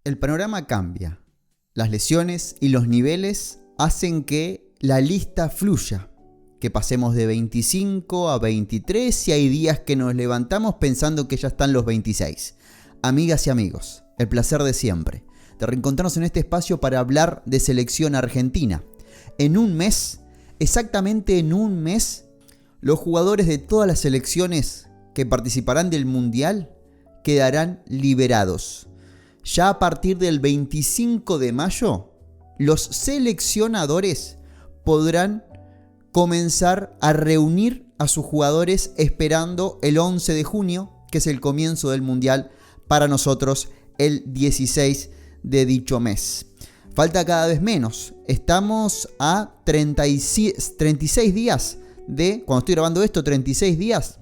El panorama cambia. Las lesiones y los niveles hacen que la lista fluya, que pasemos de 25 a 23 y hay días que nos levantamos pensando que ya están los 26. Amigas y amigos, el placer de siempre, de reencontrarnos en este espacio para hablar de selección argentina. En un mes, exactamente en un mes, los jugadores de todas las selecciones que participarán del Mundial quedarán liberados. Ya a partir del 25 de mayo, los seleccionadores podrán comenzar a reunir a sus jugadores esperando el 11 de junio, que es el comienzo del Mundial para nosotros, el 16 de dicho mes. Falta cada vez menos. Estamos a 36 días de, cuando estoy grabando esto, 36 días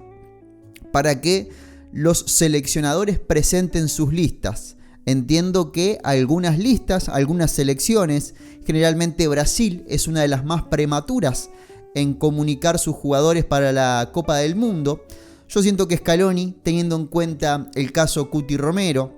para que los seleccionadores presenten sus listas. Entiendo que algunas listas, algunas selecciones, generalmente Brasil es una de las más prematuras en comunicar sus jugadores para la Copa del Mundo. Yo siento que Scaloni, teniendo en cuenta el caso Cuti Romero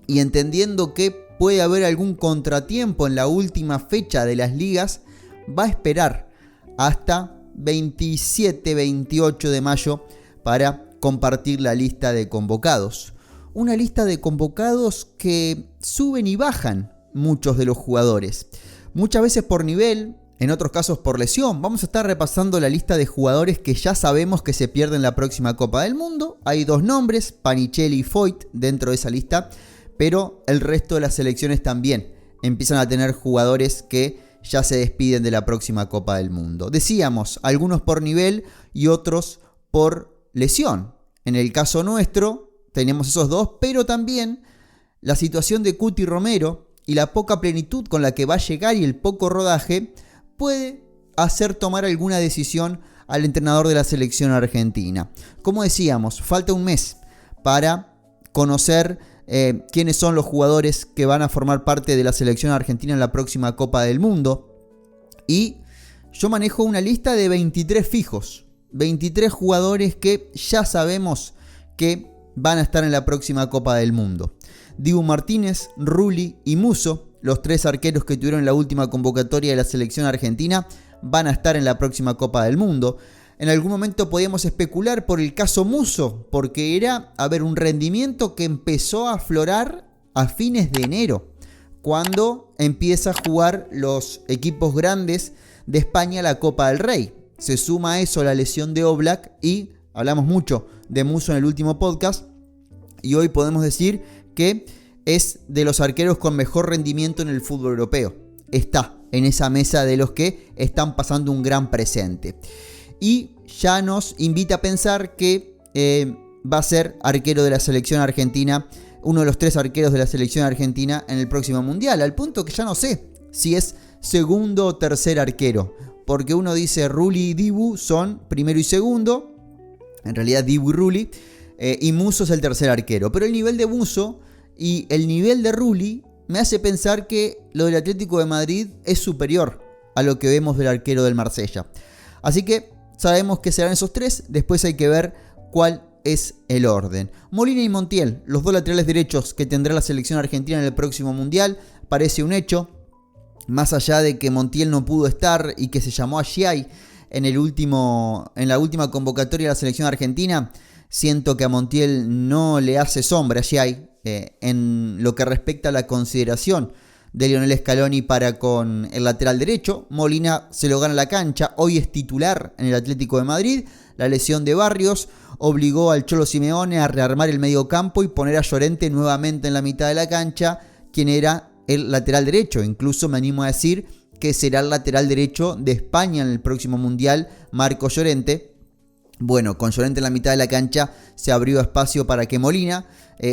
y entendiendo que puede haber algún contratiempo en la última fecha de las ligas, va a esperar hasta 27-28 de mayo para compartir la lista de convocados. Una lista de convocados que suben y bajan muchos de los jugadores. Muchas veces por nivel, en otros casos por lesión. Vamos a estar repasando la lista de jugadores que ya sabemos que se pierden la próxima Copa del Mundo. Hay dos nombres, Panicelli y Foyt, dentro de esa lista. Pero el resto de las selecciones también empiezan a tener jugadores que ya se despiden de la próxima Copa del Mundo. Decíamos, algunos por nivel y otros por lesión. En el caso nuestro tenemos esos dos, pero también la situación de Cuti Romero y la poca plenitud con la que va a llegar y el poco rodaje puede hacer tomar alguna decisión al entrenador de la selección argentina. Como decíamos, falta un mes para conocer quiénes son los jugadores que van a formar parte de la selección argentina en la próxima Copa del Mundo. Y yo manejo una lista de 23 fijos, 23 jugadores que ya sabemos que van a estar en la próxima Copa del Mundo. Dibu Martínez, Rulli y Musso, los tres arqueros que tuvieron la última convocatoria de la selección argentina, van a estar en la próxima Copa del Mundo. En algún momento podíamos especular por el caso Musso, porque era, un rendimiento que empezó a aflorar a fines de enero, cuando empieza a jugar los equipos grandes de España la Copa del Rey. Se suma a eso la lesión de Oblak y hablamos mucho de Musso en el último podcast y hoy podemos decir que es de los arqueros con mejor rendimiento en el fútbol europeo. Está en esa mesa de los que están pasando un gran presente. Y ya nos invita a pensar que va a ser arquero de la selección argentina, uno de los tres arqueros de la selección argentina en el próximo Mundial. Al punto que ya no sé si es segundo o tercer arquero. Porque uno dice Rulli y Dibu son primero y segundo. En realidad Dibu y Rulli. Y Musso es el tercer arquero. Pero el nivel de Musso y el nivel de Rulli me hace pensar que lo del Atlético de Madrid es superior a lo que vemos del arquero del Marsella. Así que sabemos que serán esos tres. Después hay que ver cuál es el orden. Molina y Montiel, los dos laterales derechos que tendrá la selección argentina en el próximo Mundial. Parece un hecho. Más allá de que Montiel no pudo estar y que se llamó a Giai en la última convocatoria de la selección argentina, siento que a Montiel no le hace sombra a Giai en lo que respecta a la consideración de Lionel Scaloni para con el lateral derecho. Molina se lo gana la cancha, hoy es titular en el Atlético de Madrid. La lesión de Barrios obligó al Cholo Simeone a rearmar el mediocampo y poner a Llorente nuevamente en la mitad de la cancha, quien era el lateral derecho. Incluso me animo a decir que será el lateral derecho de España en el próximo Mundial, Marcos Llorente. Bueno, con Llorente en la mitad de la cancha se abrió espacio para que Molina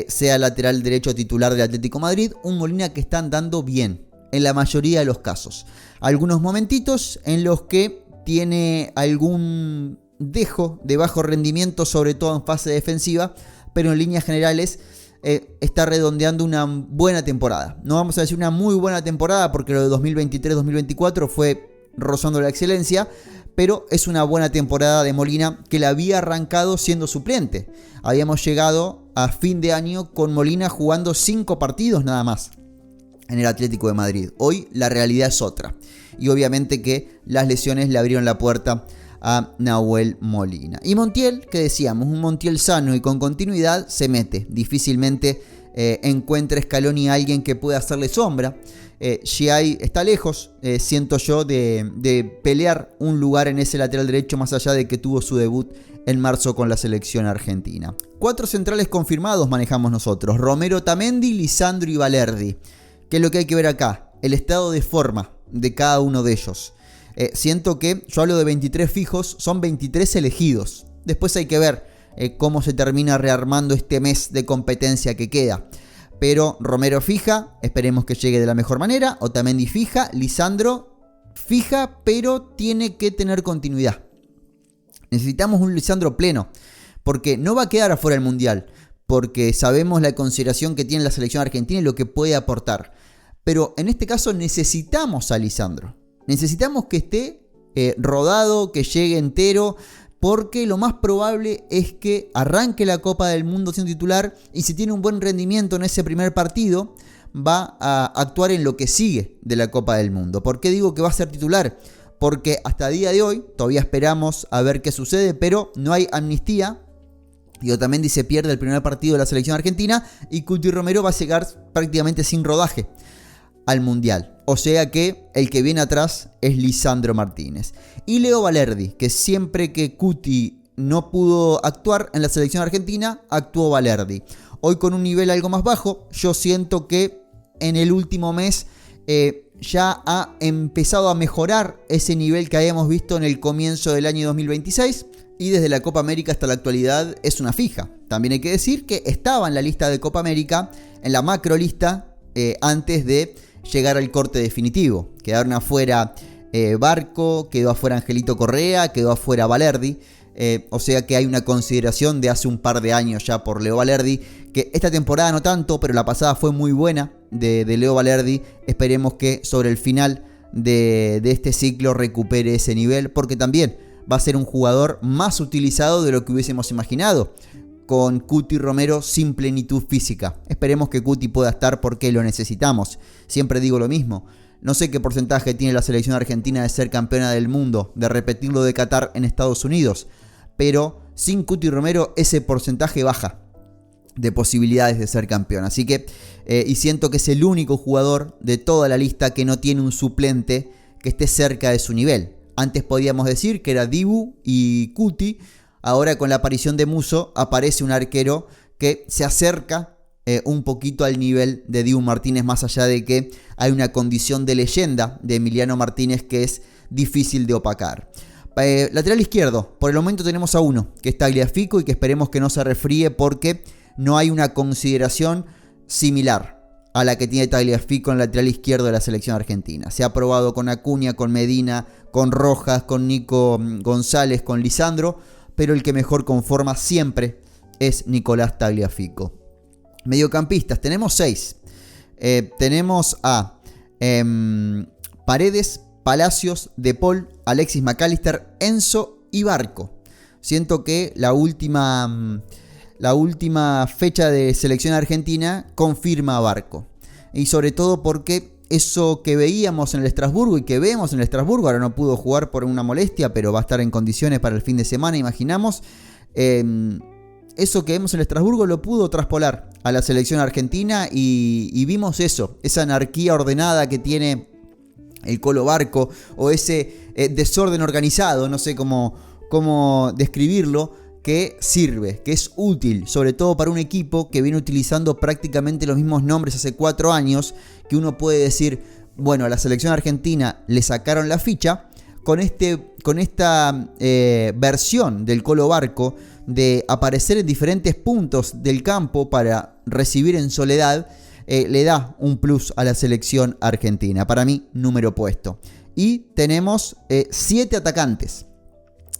sea el lateral derecho titular del Atlético de Madrid. Un Molina que está andando bien en la mayoría de los casos. Algunos momentitos en los que tiene algún dejo de bajo rendimiento, sobre todo en fase defensiva, pero en líneas generales está redondeando una buena temporada. No vamos a decir una muy buena temporada porque lo de 2023-2024 fue rozando la excelencia, pero es una buena temporada de Molina que la había arrancado siendo suplente. Habíamos llegado llegó a fin de año con Molina jugando 5 partidos nada más en el Atlético de Madrid. Hoy la realidad es otra. Y obviamente que las lesiones le abrieron la puerta a Nahuel Molina. Y Montiel, que decíamos, un Montiel sano y con continuidad, se mete. Difícilmente encuentra Scaloni a alguien que pueda hacerle sombra. Giai está lejos, siento yo, de pelear un lugar en ese lateral derecho, más allá de que tuvo su debut en marzo con la selección argentina. 4 centrales confirmados manejamos nosotros: Romero, Otamendi, Lisandro y Balerdi. ¿Qué es lo que hay que ver acá? El estado de forma de cada uno de ellos. Siento que yo hablo de 23 fijos, son 23 elegidos. Después hay que ver cómo se termina rearmando este mes de competencia que queda. Pero Romero fija, esperemos que llegue de la mejor manera. Otamendi fija, Lisandro fija, pero tiene que tener continuidad. Necesitamos un Lisandro pleno, porque no va a quedar afuera del Mundial, porque sabemos la consideración que tiene la selección argentina y lo que puede aportar. Pero en este caso necesitamos a Lisandro. Necesitamos que esté rodado, que llegue entero, porque lo más probable es que arranque la Copa del Mundo siendo titular, y si tiene un buen rendimiento en ese primer partido, va a actuar en lo que sigue de la Copa del Mundo. ¿Por qué digo que va a ser titular? Porque hasta el día de hoy todavía esperamos a ver qué sucede, pero no hay amnistía. Y Otamendi se pierde el primer partido de la selección argentina, y Cuti Romero va a llegar prácticamente sin rodaje al Mundial. O sea que el que viene atrás es Lisandro Martínez. Y Leo Balerdi, que siempre que Cuti no pudo actuar en la selección argentina, actuó Balerdi. Hoy con un nivel algo más bajo, yo siento que en el último mes ya ha empezado a mejorar ese nivel que habíamos visto en el comienzo del año 2026. Y desde la Copa América hasta la actualidad es una fija. También hay que decir que estaba en la lista de Copa América, en la macro lista, antes de llegar al corte definitivo. Quedaron afuera Barco, quedó afuera Angelito Correa, quedó afuera Balerdi. O sea que hay una consideración de hace un par de años ya por Leo Balerdi, que esta temporada no tanto, pero la pasada fue muy buena de Leo Balerdi. Esperemos que sobre el final de este ciclo recupere ese nivel, porque también va a ser un jugador más utilizado de lo que hubiésemos imaginado, con Cuti Romero sin plenitud física. Esperemos que Cuti pueda estar, porque lo necesitamos. Siempre digo lo mismo. No sé qué porcentaje tiene la selección argentina de ser campeona del mundo, de repetirlo de Qatar en Estados Unidos, pero sin Cuti Romero ese porcentaje baja de posibilidades de ser campeón. Así que, y siento que es el único jugador de toda la lista que no tiene un suplente que esté cerca de su nivel. Antes podíamos decir que era Dibu y Cuti. Ahora con la aparición de Musso aparece un arquero que se acerca un poquito al nivel de Dibu Martínez, más allá de que hay una condición de leyenda de Emiliano Martínez que es difícil de opacar. Lateral izquierdo, por el momento tenemos a uno, que es Tagliafico, y que esperemos que no se resfríe, porque no hay una consideración similar a la que tiene Tagliafico en el lateral izquierdo de la selección argentina. Se ha probado con Acuña, con Medina, con Rojas, con Nico González, con Lisandro, pero el que mejor conforma siempre es Nicolás Tagliafico. Mediocampistas, tenemos 6. Tenemos a Paredes, Palacios, De Paul, Alexis McAllister, Enzo y Barco. Siento que la última fecha de selección argentina confirma a Barco. Y sobre todo porque eso que veíamos en el Estrasburgo y que vemos en el Estrasburgo, ahora no pudo jugar por una molestia, pero va a estar en condiciones para el fin de semana, imaginamos. Eso que vemos en el Estrasburgo lo pudo traspolar a la selección argentina, y vimos eso, esa anarquía ordenada que tiene el Colo Barco, o ese desorden organizado, no sé cómo describirlo, que sirve, que es útil, sobre todo para un equipo que viene utilizando prácticamente los mismos nombres hace 4 años, que uno puede decir, bueno, a la selección argentina le sacaron la ficha, con esta versión del Colo Barco de aparecer en diferentes puntos del campo para recibir en soledad, le da un plus a la selección argentina. Para mí, número puesto. Y tenemos 7 atacantes: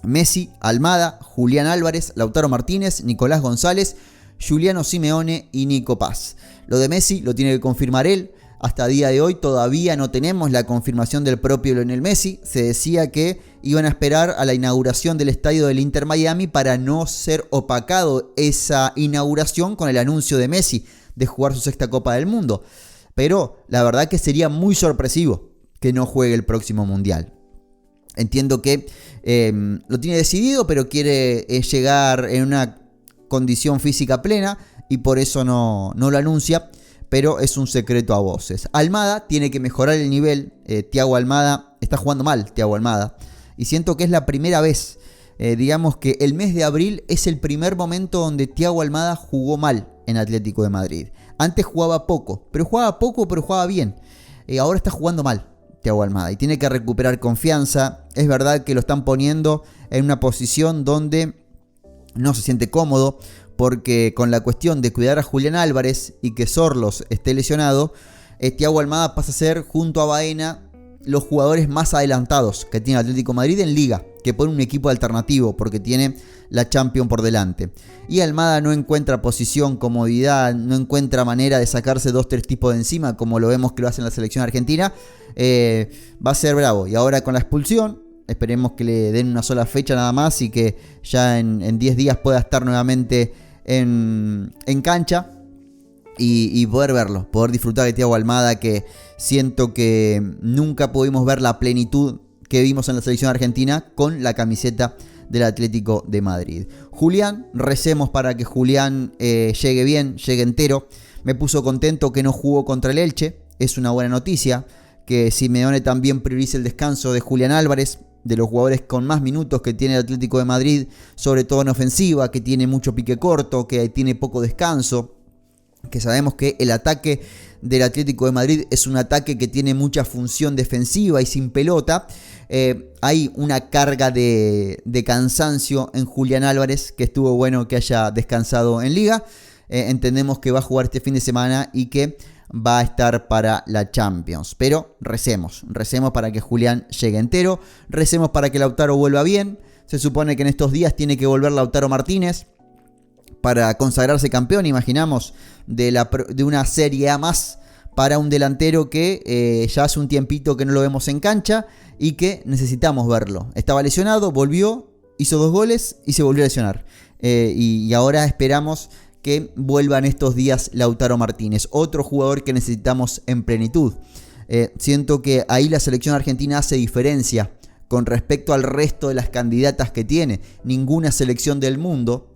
Messi, Almada, Julián Álvarez, Lautaro Martínez, Nicolás González, Giuliano Simeone y Nico Paz. Lo de Messi lo tiene que confirmar él. Hasta día de hoy todavía no tenemos la confirmación del propio Lionel Messi. Se decía que iban a esperar a la inauguración del estadio del Inter Miami para no ser opacado esa inauguración con el anuncio de Messi de jugar su sexta Copa del Mundo. Pero la verdad que sería muy sorpresivo que no juegue el próximo Mundial. Entiendo que lo tiene decidido, pero quiere llegar en una condición física plena y por eso no lo anuncia. Pero es un secreto a voces. Almada tiene que mejorar el nivel. Thiago Almada está jugando mal, Thiago Almada. Y siento que es la primera vez. Digamos que el mes de abril es el primer momento donde Thiago Almada jugó mal en Atlético de Madrid. Antes jugaba poco, pero jugaba bien. Ahora está jugando mal Thiago Almada y tiene que recuperar confianza. Es verdad que lo están poniendo en una posición donde no se siente cómodo, porque con la cuestión de cuidar a Julián Álvarez y que Sorlos esté lesionado, Thiago Almada pasa a ser, junto a Baena, los jugadores más adelantados que tiene Atlético de Madrid en Liga, que pone un equipo alternativo porque tiene la Champions por delante. Y Almada no encuentra posición, comodidad, no encuentra manera de sacarse 2-3 tipos de encima, como lo vemos que lo hace en la selección argentina. Va a ser bravo. Y ahora con la expulsión, esperemos que le den una sola fecha nada más y que ya en 10 días pueda estar nuevamente en cancha y poder verlo, poder disfrutar de Thiago Almada, que siento que nunca pudimos ver la plenitud que vimos en la selección argentina con la camiseta del Atlético de Madrid. Julián, recemos para que Julián llegue bien, llegue entero. Me puso contento que no jugó contra el Elche, es una buena noticia. Que Simeone también priorice el descanso de Julián Álvarez, de los jugadores con más minutos que tiene el Atlético de Madrid, sobre todo en ofensiva, que tiene mucho pique corto, que tiene poco descanso, que sabemos que el ataque del Atlético de Madrid es un ataque que tiene mucha función defensiva y sin pelota. Hay una carga de cansancio en Julián Álvarez, que estuvo bueno que haya descansado en Liga. Entendemos que va a jugar este fin de semana y que va a estar para la Champions. Pero recemos para que Julián llegue entero. Recemos para que Lautaro vuelva bien. Se supone que en estos días tiene que volver Lautaro Martínez para consagrarse campeón, imaginamos, de una Serie A más para un delantero que ya hace un tiempito que no lo vemos en cancha y que necesitamos verlo. Estaba lesionado, volvió, hizo 2 goles y se volvió a lesionar. Y ahora esperamos que vuelva en estos días Lautaro Martínez, otro jugador que necesitamos en plenitud. Siento que ahí la selección argentina hace diferencia con respecto al resto de las candidatas que tiene. Ninguna selección del mundo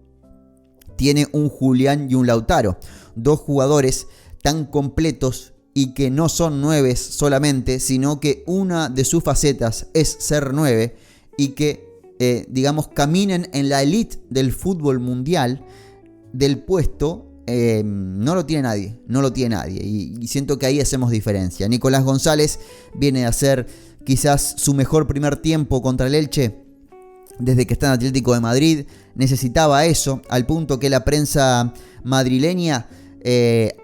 tiene un Julián y un Lautaro, 2 jugadores tan completos y que no son 9 solamente, sino que una de sus facetas es ser 9 y que, caminen en la elite del fútbol mundial. Del puesto no lo tiene nadie y siento que ahí hacemos diferencia. Nicolás González viene a hacer quizás su mejor primer tiempo contra el Elche desde que está en Atlético de Madrid. Necesitaba eso, al punto que la prensa madrileña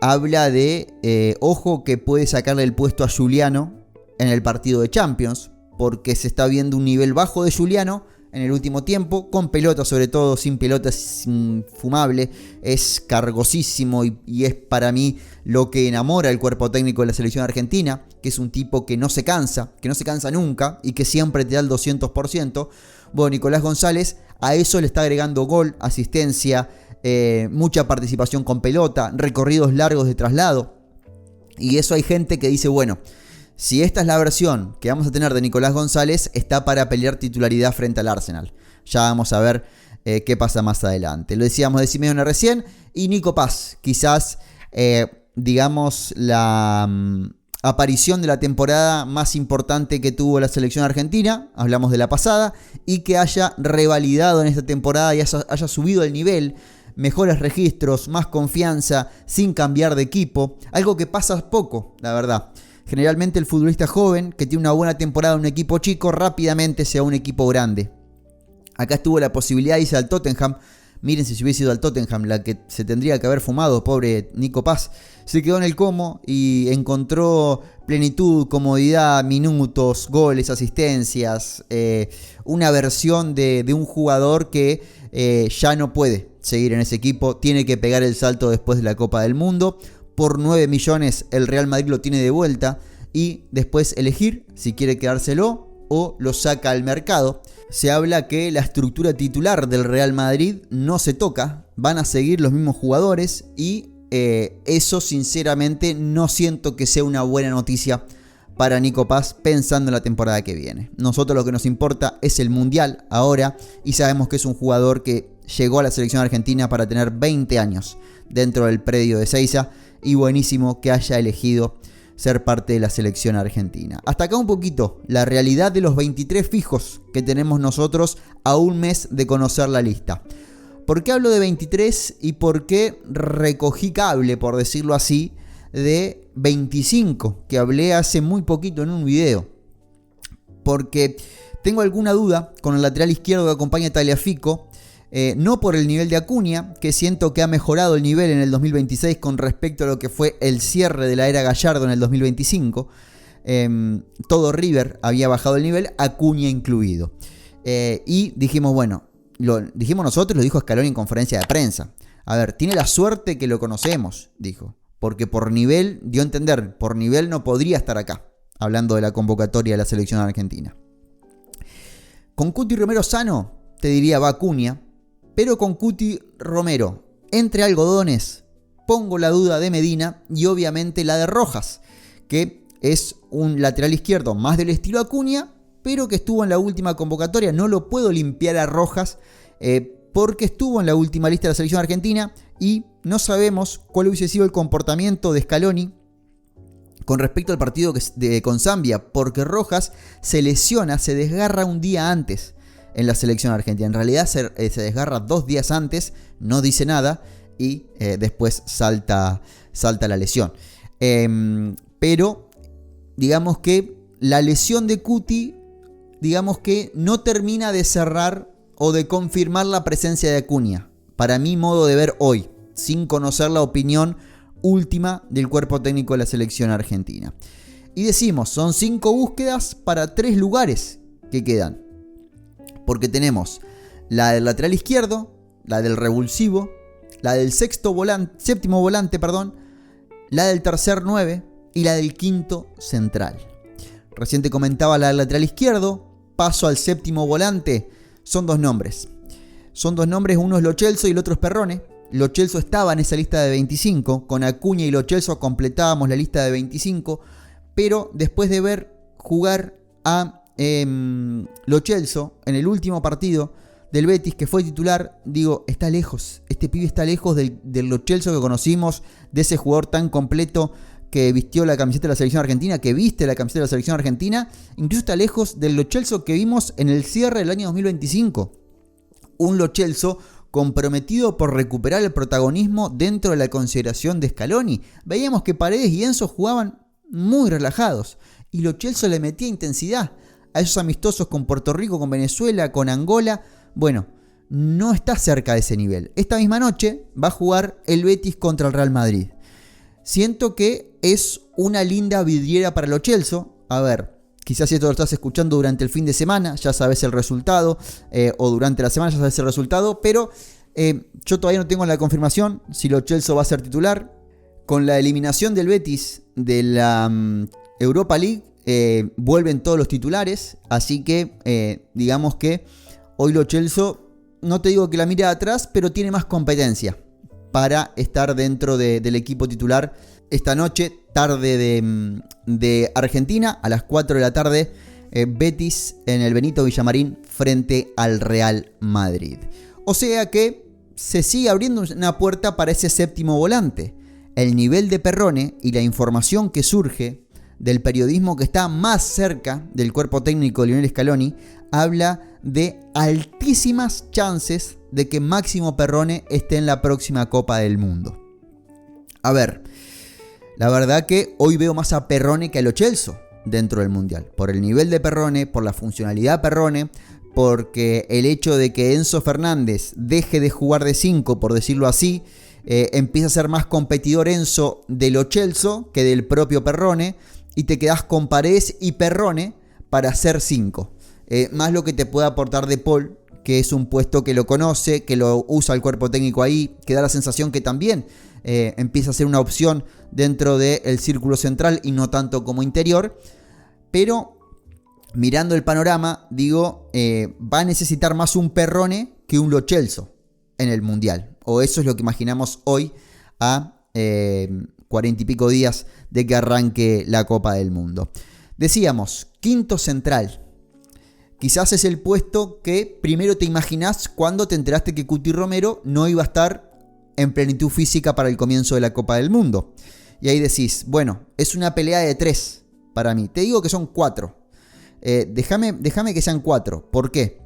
habla de ojo que puede sacarle el puesto a Giuliano en el partido de Champions, porque se está viendo un nivel bajo de Giuliano en el último tiempo, con pelota, sobre todo sin pelota es infumable, es cargosísimo y es para mí lo que enamora el cuerpo técnico de la selección argentina, que es un tipo que no se cansa nunca y que siempre te da el 200%. Bueno, Nicolás González a eso le está agregando gol, asistencia, mucha participación con pelota, recorridos largos de traslado, y eso hay gente que dice, bueno, si esta es la versión que vamos a tener de Nicolás González, está para pelear titularidad frente al Arsenal. Ya vamos a ver qué pasa más adelante. Lo decíamos de Simeone recién. Y Nico Paz, quizás, la aparición de la temporada más importante que tuvo la selección argentina. Hablamos de la pasada. Y que haya revalidado en esta temporada y haya subido el nivel. Mejores registros, más confianza, sin cambiar de equipo. Algo que pasa poco, la verdad. Generalmente el futbolista joven que tiene una buena temporada en un equipo chico rápidamente se va a un equipo grande. Acá estuvo la posibilidad de irse al Tottenham. Miren si se hubiese ido al Tottenham, la que se tendría que haber fumado, pobre Nico Paz. Se quedó en el Como y encontró plenitud, comodidad, minutos, goles, asistencias. Una versión de un jugador que ya no puede seguir en ese equipo. Tiene que pegar el salto después de la Copa del Mundo. por 9 millones el Real Madrid lo tiene de vuelta y después elegir si quiere quedárselo o lo saca al mercado. Se habla que la estructura titular del Real Madrid no se toca, van a seguir los mismos jugadores y eso sinceramente no siento que sea una buena noticia para Nico Paz pensando en la temporada que viene. Nosotros lo que nos importa es el Mundial ahora y sabemos que es un jugador que llegó a la selección argentina para tener 20 años dentro del predio de Ezeiza y buenísimo que haya elegido ser parte de la selección argentina. Hasta acá un poquito la realidad de los 23 fijos que tenemos nosotros a un mes de conocer la lista. ¿Por qué hablo de 23 y por qué recogí cable, por decirlo así, de 25 que hablé hace muy poquito en un video? Porque tengo alguna duda con el lateral izquierdo que acompaña a Tagliafico. No por el nivel de Acuña, que siento que ha mejorado el nivel en el 2026 con respecto a lo que fue el cierre de la era Gallardo en el 2025. Todo River había bajado el nivel, Acuña incluido. Y dijimos, bueno, lo dijimos nosotros, lo dijo Scaloni en conferencia de prensa. A ver, tiene la suerte que lo conocemos, dijo. Porque por nivel, dio a entender, por nivel no podría estar acá, hablando de la convocatoria de la selección argentina. Con Cuti Romero sano, te diría va Acuña. Pero con Cuti Romero, entre algodones, pongo la duda de Medina y obviamente la de Rojas, que es un lateral izquierdo más del estilo Acuña, pero que estuvo en la última convocatoria. No lo puedo limpiar a Rojas porque estuvo en la última lista de la selección argentina y no sabemos cuál hubiese sido el comportamiento de Scaloni con respecto al partido con Zambia, porque Rojas se lesiona, se desgarra un día antes en la selección argentina. En realidad se desgarra 2 días antes, no dice nada y después salta la lesión. Pero digamos que la lesión de Cuti, digamos que no termina de cerrar o de confirmar la presencia de Acuña, para mi modo de ver hoy, sin conocer la opinión última del cuerpo técnico de la selección argentina. Y decimos, son 5 búsquedas para 3 lugares que quedan. Porque tenemos la del lateral izquierdo, la del revulsivo, la del séptimo volante, la del tercer 9 y la del quinto central. Recién te comentaba la del lateral izquierdo, paso al séptimo volante, son 2 nombres. Son 2 nombres, uno es Lo Celso y el otro es Perrone. Lo Celso estaba en esa lista de 25, con Acuña y Lo Celso completábamos la lista de 25, pero después de ver jugar a Lo Celso en el último partido del Betis, que fue titular, digo, está lejos, este pibe está lejos del Lo Celso que conocimos, de ese jugador tan completo que vistió la camiseta de la selección argentina, que viste la camiseta de la selección argentina, incluso está lejos del Lo Celso que vimos en el cierre del año 2025. Un Lo Celso comprometido por recuperar el protagonismo dentro de la consideración de Scaloni. Veíamos que Paredes y Enzo jugaban muy relajados y Lo Celso le metía intensidad a esos amistosos con Puerto Rico, con Venezuela, con Angola. Bueno, no está cerca de ese nivel. Esta misma noche va a jugar el Betis contra el Real Madrid. Siento que es una linda vidriera para Lo Celso. A ver, quizás si esto lo estás escuchando durante el fin de semana, ya sabes el resultado, o durante la semana ya sabes el resultado, pero yo todavía no tengo la confirmación si Lo Celso va a ser titular. Con la eliminación del Betis de la Europa League, vuelven todos los titulares, así que digamos que hoy Lo Celso, no te digo que la mire atrás, pero tiene más competencia para estar dentro del equipo titular esta noche, tarde de Argentina, a las 4 de la tarde, Betis en el Benito Villamarín frente al Real Madrid. O sea que se sigue abriendo una puerta para ese séptimo volante. El nivel de Perrone y la información que surge del periodismo que está más cerca del cuerpo técnico de Lionel Scaloni habla de altísimas chances de que Máximo Perrone esté en la próxima Copa del Mundo. A ver, la verdad que hoy veo más a Perrone que a Lo Celso dentro del Mundial. Por el nivel de Perrone, por la funcionalidad Perrone, porque el hecho de que Enzo Fernández deje de jugar de 5, por decirlo así, empieza a ser más competidor Enzo de Lo Celso que del propio Perrone, y te quedás con Paredes y Perrone para hacer 5. Más lo que te puede aportar De Paul, que es un puesto que lo conoce, que lo usa el cuerpo técnico ahí, que da la sensación que también empieza a ser una opción dentro del círculo central y no tanto como interior. Pero mirando el panorama, digo, va a necesitar más un Perrone que un Lo Celso en el Mundial. O eso es lo que imaginamos hoy a 40 y pico días de que arranque la Copa del Mundo. Decíamos, quinto central. Quizás es el puesto que primero te imaginás cuando te enteraste que Cuti Romero no iba a estar en plenitud física para el comienzo de la Copa del Mundo. Y ahí decís, bueno, es una pelea de 3 para mí. Te digo que son 4. Déjame que sean 4. ¿Por qué?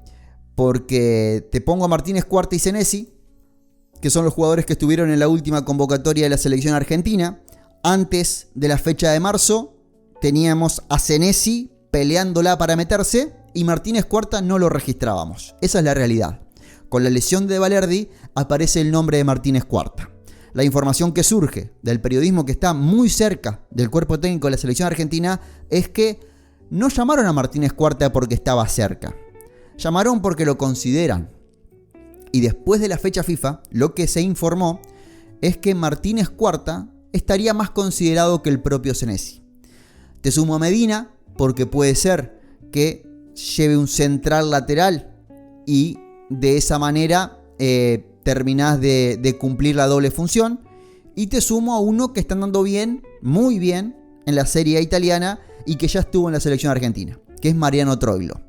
Porque te pongo a Martínez Cuarta y Senesi, que son los jugadores que estuvieron en la última convocatoria de la selección argentina. Antes de la fecha de marzo teníamos a Senesi peleándola para meterse y Martínez Cuarta no lo registrábamos. Esa es la realidad. Con la lesión de Valerdi aparece el nombre de Martínez Cuarta. La información que surge del periodismo que está muy cerca del cuerpo técnico de la selección argentina es que no llamaron a Martínez Cuarta porque estaba cerca. Llamaron porque lo consideran. Y después de la fecha FIFA, lo que se informó es que Martínez Cuarta estaría más considerado que el propio Senesi. Te sumo a Medina porque puede ser que lleve un central lateral y de esa manera terminás de cumplir la doble función. Y te sumo a uno que está andando bien, muy bien, en la Serie A italiana y que ya estuvo en la selección argentina, que es Mariano Troilo.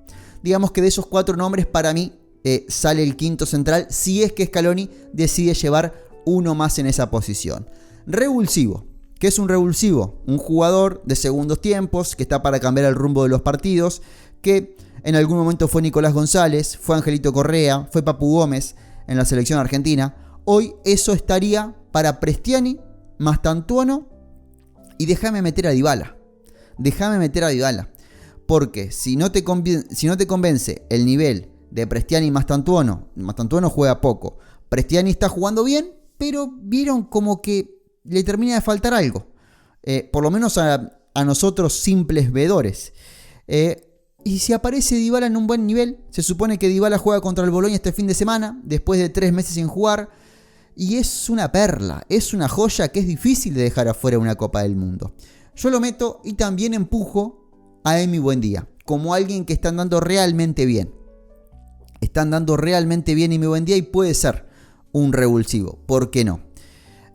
Digamos que de esos 4 nombres para mí sale el quinto central si es que Scaloni decide llevar uno más en esa posición. Revulsivo. ¿Qué es un revulsivo? Un jugador de segundos tiempos que está para cambiar el rumbo de los partidos, que en algún momento fue Nicolás González, fue Angelito Correa, fue Papu Gómez en la selección argentina. Hoy eso estaría para Prestiani, Mastantuono y déjame meter a Dybala. Porque si no te convence el nivel de Prestiani y Mastantuono juega poco. Prestiani está jugando bien, pero vieron como que le termina de faltar algo. Por lo menos a nosotros simples vedores. Y si aparece Dybala en un buen nivel, se supone que Dybala juega contra el Boloña este fin de semana, después de 3 meses sin jugar. Y es una perla, es una joya que es difícil de dejar afuera una Copa del Mundo. Yo lo meto y también empujo a Emi Buendía, como alguien que está andando realmente bien. Está andando realmente bien Emi Buendía y puede ser un revulsivo, ¿por qué no?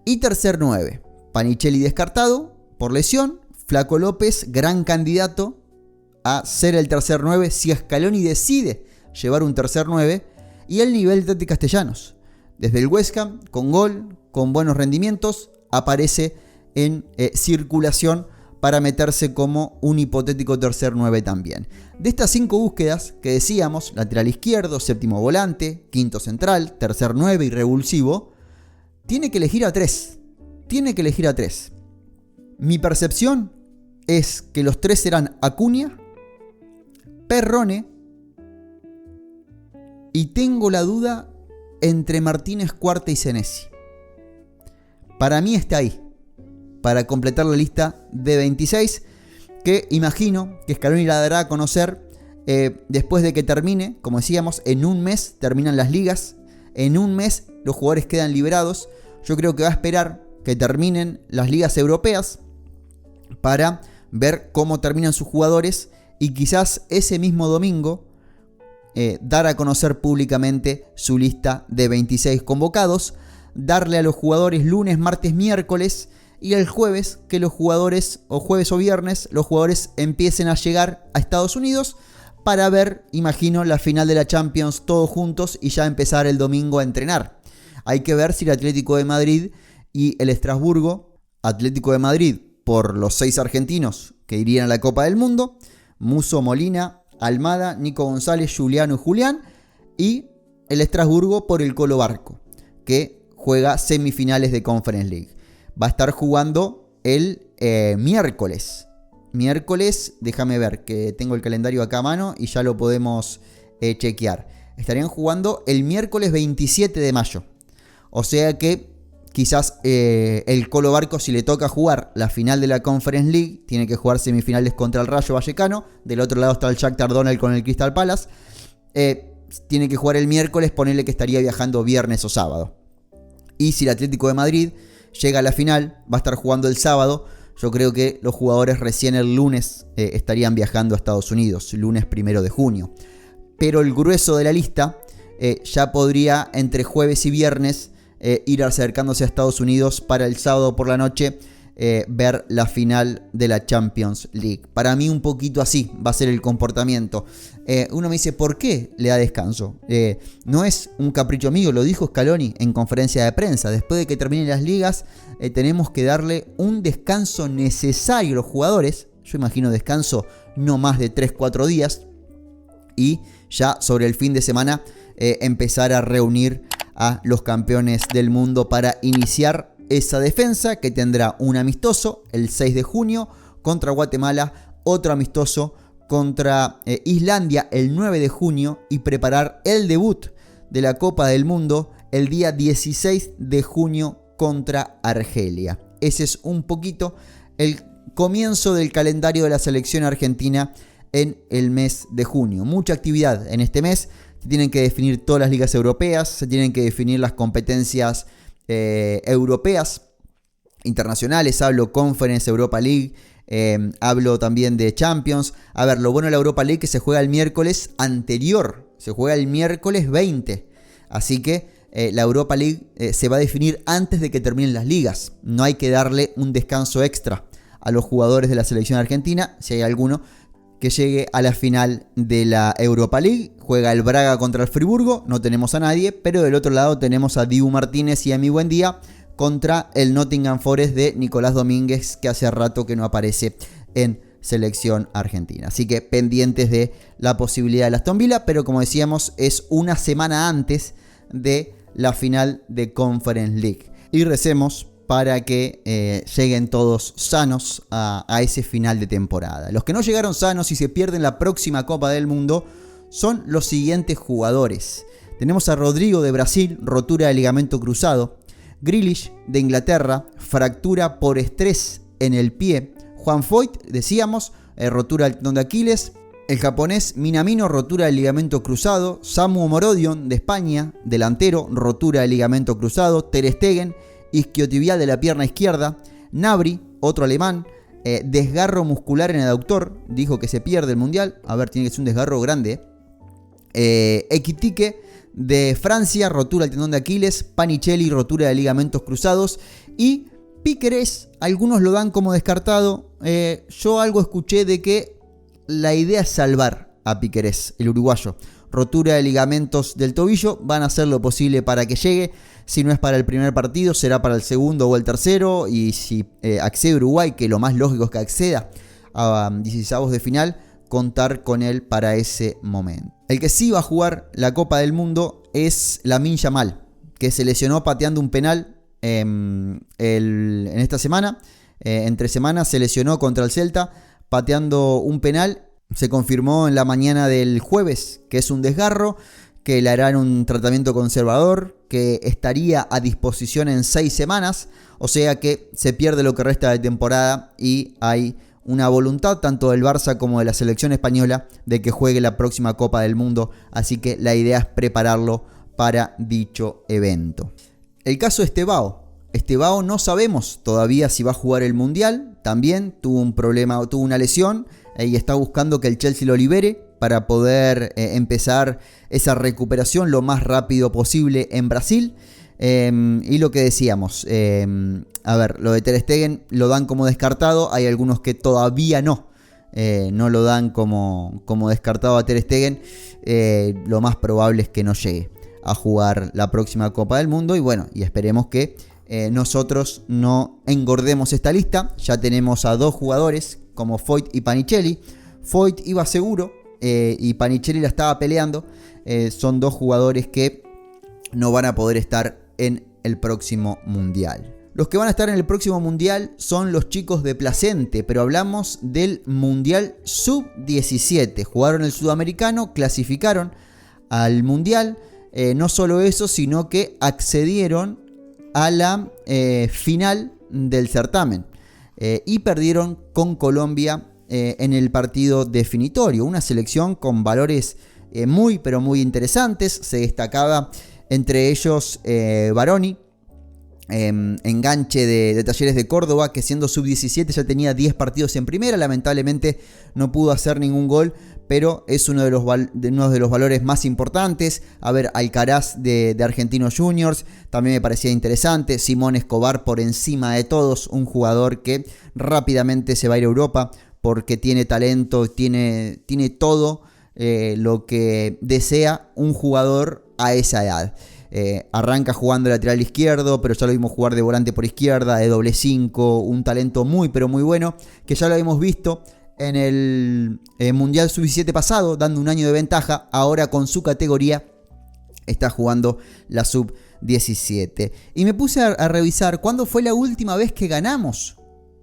Y tercer 9, Panichelli descartado por lesión, Flaco López, gran candidato a ser el tercer 9 si Scaloni decide llevar un tercer 9, y el nivel de Tati Castellanos. Desde el West Ham, con gol, con buenos rendimientos, aparece en circulación para meterse como un hipotético tercer 9 también. De estas 5 búsquedas que decíamos, lateral izquierdo, séptimo volante, quinto central, tercer 9 y revulsivo, tiene que elegir a 3. Mi percepción es que los 3 serán Acuña, Perrone y tengo la duda entre Martínez Cuarta y Senesi. Para mí está ahí, para completar la lista de 26, que imagino que Scaloni la dará a conocer después de que termine. Como decíamos, en un mes terminan las ligas, en un mes los jugadores quedan liberados. Yo creo que va a esperar que terminen las ligas europeas para ver cómo terminan sus jugadores y quizás ese mismo domingo dar a conocer públicamente su lista de 26 convocados, darle a los jugadores lunes, martes, miércoles y el jueves que los jugadores, o jueves o viernes, los jugadores empiecen a llegar a Estados Unidos para ver, imagino, la final de la Champions todos juntos y ya empezar el domingo a entrenar. Hay que ver si el Atlético de Madrid y el Estrasburgo, Atlético de Madrid por los 6 argentinos que irían a la Copa del Mundo, Musso, Molina, Almada, Nico González, Juliano y Julián, y el Estrasburgo por el Colo Barco, que juega semifinales de Conference League. Va a estar jugando el miércoles. Déjame ver, que tengo el calendario acá a mano y ya lo podemos chequear. Estarían jugando el miércoles 27 de mayo. O sea que quizás el Colo Barco, si le toca jugar la final de la Conference League, tiene que jugar semifinales contra el Rayo Vallecano. Del otro lado está el Shakhtar Donetsk con el Crystal Palace. Tiene que jugar el miércoles, ponerle que estaría viajando viernes o sábado. Y si el Atlético de Madrid llega a la final, va a estar jugando el sábado. Yo creo que los jugadores recién el lunes estarían viajando a Estados Unidos, lunes 1 de junio. Pero el grueso de la lista ya podría entre jueves y viernes ir acercándose a Estados Unidos para el sábado por la noche ver la final de la Champions League. Para mí un poquito así va a ser el comportamiento. Uno me dice, ¿por qué le da descanso? No es un capricho mío, lo dijo Scaloni en conferencia de prensa. Después de que terminen las ligas, tenemos que darle un descanso necesario a los jugadores. Yo imagino descanso no más de 3-4 días. Y ya sobre el fin de semana empezar a reunir a los campeones del mundo para iniciar esa defensa, que tendrá un amistoso el 6 de junio contra Guatemala, otro amistoso contra Islandia el 9 de junio y preparar el debut de la Copa del Mundo el día 16 de junio contra Argelia. Ese es un poquito el comienzo del calendario de la selección argentina en el mes de junio. Mucha actividad en este mes. Se tienen que definir todas las ligas europeas, se tienen que definir las competencias europeas, internacionales. Hablo Conference, Europa League, hablo también de Champions. A ver, lo bueno de la Europa League es que se juega el miércoles anterior, se juega el miércoles 20. Así que la Europa League se va a definir antes de que terminen las ligas. No hay que darle un descanso extra a los jugadores de la selección argentina, si hay alguno que llegue a la final de la Europa League. Juega el Braga contra el Friburgo, no tenemos a nadie, pero del otro lado tenemos a Dibu Martínez y a Mi Buendía contra el Nottingham Forest de Nicolás Domínguez, que hace rato que no aparece en selección argentina. Así que pendientes de la posibilidad de Aston Villa, pero como decíamos, es una semana antes de la final de Conference League. Y recemos para que lleguen todos sanos a ese final de temporada. Los que no llegaron sanos y se pierden la próxima Copa del Mundo son los siguientes jugadores. Tenemos a Rodrigo de Brasil, rotura de ligamento cruzado. Grealish de Inglaterra, fractura por estrés en el pie. Juan Foyth, decíamos, rotura del tendón de Aquiles. El japonés Minamino, rotura del ligamento cruzado. Samu Omorodion de España, delantero, rotura del ligamento cruzado. Ter Stegen, isquiotibial de la pierna izquierda. Gnabry, otro alemán, desgarro muscular en el aductor, dijo que se pierde el mundial. A ver, tiene que ser un desgarro grande. Ekitike de Francia, rotura del tendón de Aquiles. Panicelli, rotura de ligamentos cruzados. Y Piquerez, algunos lo dan como descartado. Yo algo escuché de que la idea es salvar a Piquerez, el uruguayo. Rotura de ligamentos del tobillo, van a hacer lo posible para que llegue. Si no es para el primer partido, será para el segundo o el tercero. Y si accede Uruguay, que lo más lógico es que acceda a 16avos de final, contar con él para ese momento. El que sí va a jugar la Copa del Mundo es Lamine Yamal, que se lesionó pateando un penal en esta semana. Entre semanas se lesionó contra el Celta pateando un penal. Se confirmó en la mañana del jueves que es un desgarro, que le harán un tratamiento conservador, que estaría a disposición en 6 semanas, o sea que se pierde lo que resta de temporada y hay una voluntad tanto del Barça como de la selección española de que juegue la próxima Copa del Mundo, así que la idea es prepararlo para dicho evento. El caso de Estevao no sabemos todavía si va a jugar el Mundial, también tuvo un problema, tuvo una lesión y está buscando que el Chelsea lo libere para poder empezar esa recuperación lo más rápido posible en Brasil. Y lo que decíamos, a ver, lo de Ter Stegen lo dan como descartado, hay algunos que todavía no lo dan como descartado a Ter Stegen. Lo más probable es que no llegue a jugar la próxima Copa del Mundo y bueno, y esperemos que nosotros no engordemos esta lista. Ya tenemos a 2 jugadores como Foyth y Panicelli. Foyth iba seguro y Panicelli la estaba peleando. Son 2 jugadores que no van a poder estar en el próximo Mundial. Los que van a estar en el próximo Mundial son los chicos de Placente, pero hablamos del Mundial Sub-17. Jugaron el Sudamericano, clasificaron al Mundial. No solo eso, sino que accedieron a la final del certamen y perdieron con Colombia en el partido definitorio. Una selección con valores muy pero muy interesantes. Se destacaba entre ellos Baroni, enganche de Talleres de Córdoba, que siendo sub-17 ya tenía 10 partidos en primera. Lamentablemente no pudo hacer ningún gol, pero es uno de los valores más importantes. A ver, Alcaraz de Argentinos Juniors también me parecía interesante. Simón Escobar por encima de todos, un jugador que rápidamente se va a ir a Europa porque tiene talento, tiene todo lo que desea un jugador a esa edad. Arranca jugando lateral izquierdo, pero ya lo vimos jugar de volante por izquierda, de doble 5, un talento muy pero muy bueno, que ya lo habíamos visto en el Mundial Sub-17 pasado, dando un año de ventaja. Ahora con su categoría está jugando la Sub-17. Y me puse a revisar cuándo fue la última vez que ganamos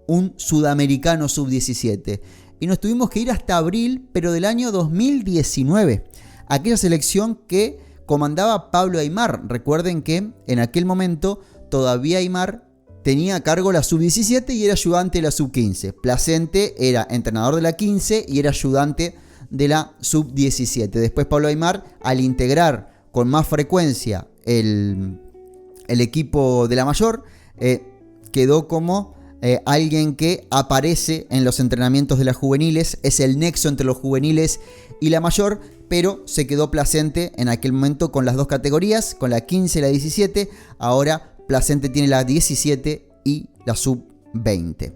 un sudamericano Sub-17. Y nos tuvimos que ir hasta abril, pero del año 2019. Aquella selección que comandaba Pablo Aimar. Recuerden que en aquel momento todavía Aimar tenía a cargo la Sub-17 y era ayudante de la Sub-15. Placente era entrenador de la 15 y era ayudante de la Sub-17. Después Pablo Aimar, al integrar con más frecuencia el equipo de la mayor, quedó como alguien que aparece en los entrenamientos de las juveniles. Es el nexo entre los juveniles y la mayor, pero se quedó Placente en aquel momento con las dos categorías, con la 15 y la 17. Ahora Placente tiene la 17 y la Sub-20.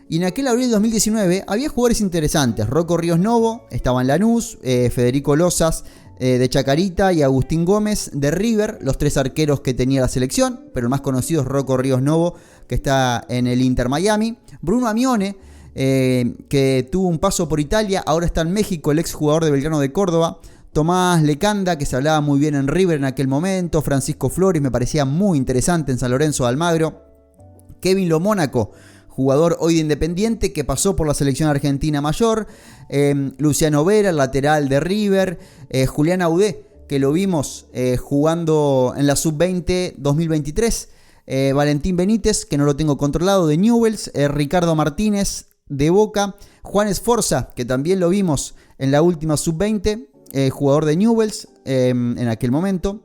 Y en aquel abril de 2019 había jugadores interesantes. Rocco Ríos Novo estaba en Lanús, Federico Lozas de Chacarita y Agustín Gómez de River, los tres arqueros que tenía la selección, pero el más conocido es Rocco Ríos Novo, que está en el Inter Miami. Bruno Amione, que tuvo un paso por Italia, ahora está en México, el ex jugador de Belgrano de Córdoba. Tomás Lecanda, que se hablaba muy bien en River en aquel momento. Francisco Flores, me parecía muy interesante en San Lorenzo de Almagro. Kevin Lomónaco, jugador hoy de Independiente, que pasó por la selección argentina mayor. Luciano Vera, el lateral de River. Julián Audé, que lo vimos jugando en la Sub-20 2023. Valentín Benítez, que no lo tengo controlado, de Newell's. Ricardo Martínez, de Boca. Juan Esforza, que también lo vimos en la última Sub-20, jugador de Newell's en aquel momento.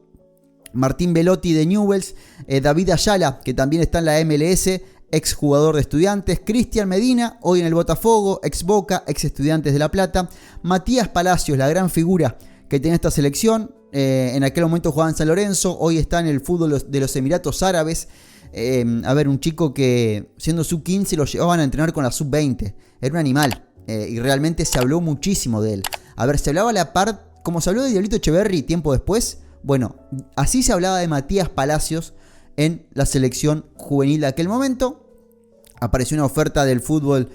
Martín Belotti de Newell's. David Ayala, que también está en la MLS, ex jugador de Estudiantes. Cristian Medina, hoy en el Botafogo, ex Boca, ex Estudiantes de La Plata. Matías Palacios, la gran figura que tiene esta selección. En aquel momento jugaba en San Lorenzo, hoy está en el fútbol de los Emiratos Árabes. Un chico que siendo Sub-15 lo llevaban a entrenar con la Sub-20. Era un animal y realmente se habló muchísimo de él. Se hablaba a la par, como se habló de Diablito Echeverri tiempo después. Bueno, así se hablaba de Matías Palacios en la selección juvenil de aquel momento. Apareció una oferta del fútbol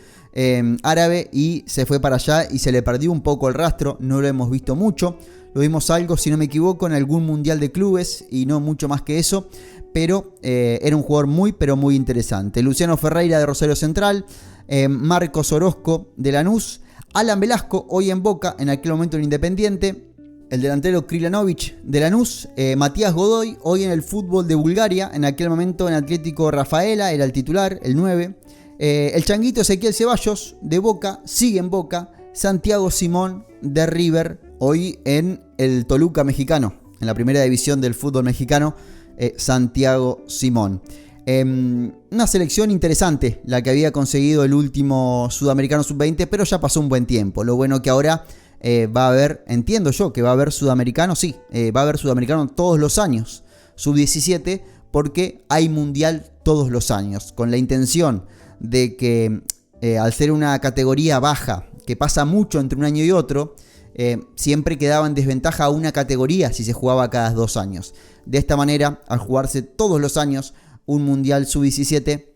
árabe y se fue para allá y se le perdió un poco el rastro. No lo hemos visto mucho. Lo vimos algo, si no me equivoco, en algún mundial de clubes y no mucho más que eso. Pero era un jugador muy, pero muy interesante. Luciano Ferreira de Rosario Central. Marcos Orozco de Lanús. Alan Velasco, hoy en Boca, en aquel momento en Independiente. El delantero Krilanovic de Lanús. Matías Godoy, hoy en el fútbol de Bulgaria. En aquel momento en Atlético Rafaela, era el titular, el 9. El changuito Ezequiel Ceballos de Boca, sigue en Boca. Santiago Simón de River, hoy en el Toluca mexicano, en la primera división del fútbol mexicano. Santiago Simón. Una selección interesante la que había conseguido el último Sudamericano Sub-20, pero ya pasó un buen tiempo. Lo bueno que ahora va a haber, entiendo yo que va a haber Sudamericano, sí, va a haber Sudamericano todos los años, Sub-17, porque hay Mundial todos los años, con la intención de que al ser una categoría baja, que pasa mucho entre un año y otro, siempre quedaba en desventaja una categoría si se jugaba cada 2 años. De esta manera, al jugarse todos los años un Mundial Sub-17,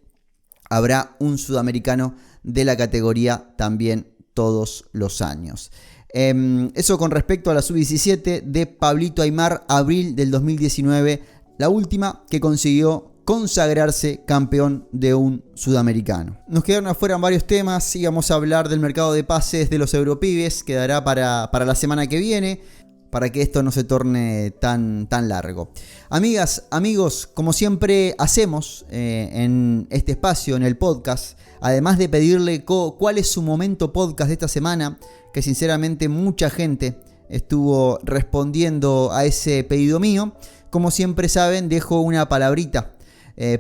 habrá un sudamericano de la categoría también todos los años. Eso con respecto a la Sub-17 de Pablito Aimar, abril del 2019, la última que consiguió consagrarse campeón de un sudamericano. Nos quedaron afuera varios temas, íbamos a hablar del mercado de pases de los Europibes, quedará para la semana que viene, para que esto no se torne tan largo. Amigas, amigos, como siempre hacemos en este espacio, en el podcast, además de pedirle cuál es su momento podcast de esta semana, que sinceramente mucha gente estuvo respondiendo a ese pedido mío, como siempre saben, dejo una palabrita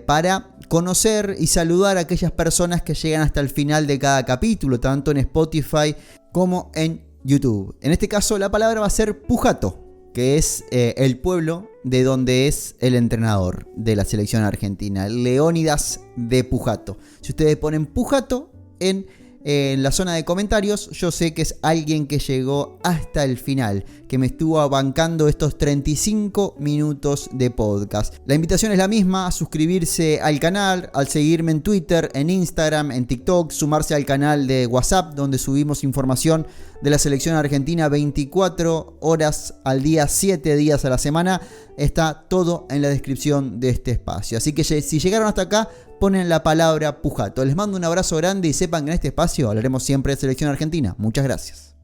para conocer y saludar a aquellas personas que llegan hasta el final de cada capítulo, tanto en Spotify como en YouTube. En este caso la palabra va a ser Pujato, que es el pueblo de donde es el entrenador de la selección argentina, Leónidas de Pujato. Si ustedes ponen Pujato en la zona de comentarios, yo sé que es alguien que llegó hasta el final, que me estuvo bancando estos 35 minutos de podcast. La invitación es la misma: a suscribirse al canal, al seguirme en Twitter, en Instagram, en TikTok, sumarse al canal de WhatsApp, donde subimos información de la selección argentina 24 horas al día, 7 días a la semana. Está todo en la descripción de este espacio. Así que si llegaron hasta acá, ponen la palabra Pujato. Les mando un abrazo grande y sepan que en este espacio hablaremos siempre de selección argentina. Muchas gracias.